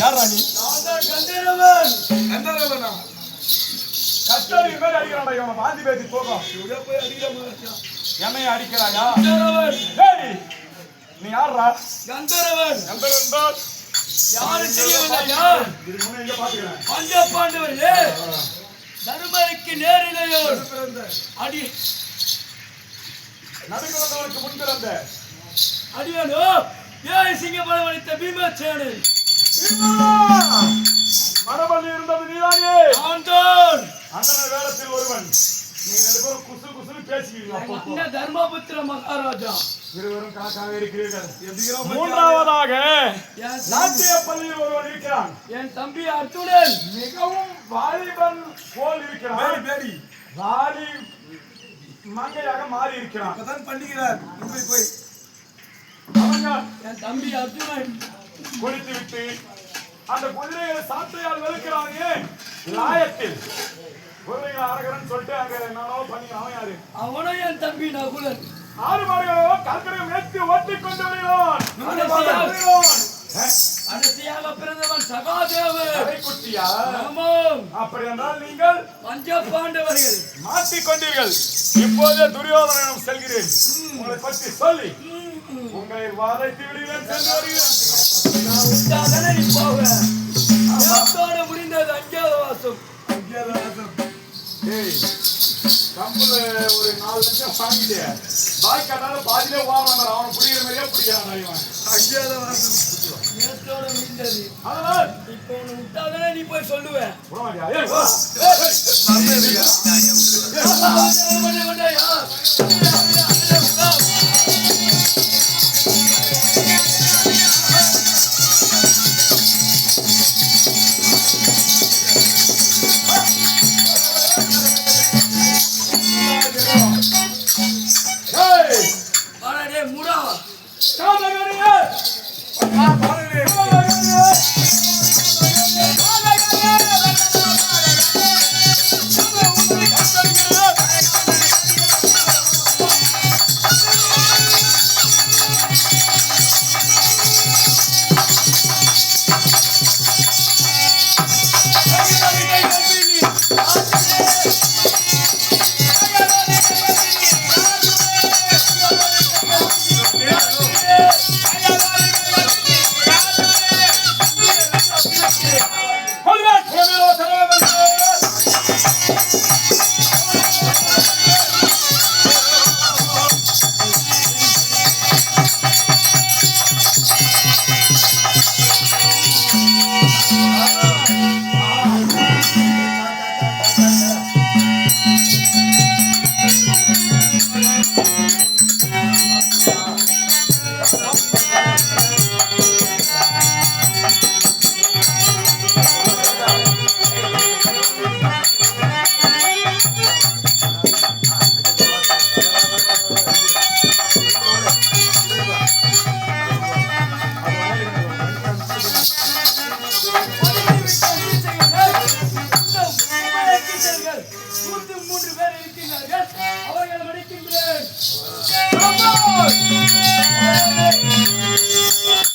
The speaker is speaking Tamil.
யார் ராணி? கந்தரவனா கஷ்டம் மேல அடிக்கிறாடா இவனை பாந்தி பேசி போகும். போய் அடிக்கிற என்னைய அடிக்கிறாயா? கந்தரவன் நீ யார்ரா? கந்தரவன் கந்தரவன் யாரு தெரியவில்லையா? இதுக்கு முன்ன எங்க பாத்துக்கிறேன்? பஞ்சபாண்டவர்களே தர்மருக்கு நேரிலையோர் அடி நடுக்கிறவனுக்கு முன் பிறந்த அடியானோ ஏன் சிங்கப்படம் அளித்த பீமசேனன் மரபள்ளி இருந்தது நீதானே? ஆண்டோன் அண்ணன் வேடத்தில் ஒருவன். நீ ரெண்டு பேரும் குசு குசுன்னு பேசிக்கிறீங்க. தர்மபுத்திர மகாராஜா இருவரும் காக்காக இருக்கிறீர்கள். மூன்றாவதாக நாட்டிய பள்ளியில் ஒருவன் இருக்கிறான். என் தம்பி அர்ஜுனன் மிகவும் வாலிபன் போல் இருக்கிறான். வாலி மங்கையாக மாறி இருக்கிறான். பண்ணிக்கிறார் போய் அவங்க என் தம்பி அர்ஜுனன் குடித்து விட்டு அந்த குதிரையை சாட்டையால் வெளுக்கிறாங்க. லாயத்தில் குதிரைகளை அரகரன் சொல்லிட்டு அங்க என்னோ பண்ணிக்கிறான். யாரு அவனும் என் தம்பி நகுலன் 6 மாடுகளோ கற்கரை மேய்த்து ஓட்டிக் கொண்டு வருகிறான். கடைசியாக பிறந்தவன் சகாதேவன் குட்டியா? அப்படி என்றால் நீங்கள் பஞ்சபாண்டவர்கள் மாட்டிக்கொண்டீர்கள். இப்போதே துரியோதனிடம் செல்கிறேன். உங்களை பற்றி சொல்லி உங்களை வாதைத்து விடுகிறேன். சென்று வருகிறேன். முடிந்தது அஞ்ஞாதவாசம். கம்புல ஒரு 4 லட்சம் வாங்கிட்டு பாய் கட்டால பாதியிலே ஓடுறான். அவனை புரியுற மாதிரியே பிடிக்கிறான் இவன். நேற்றோட முடிந்தது. அதனால் இப்போ உன்னை விட்டாதானே நீ போய் சொல்லுவேன்.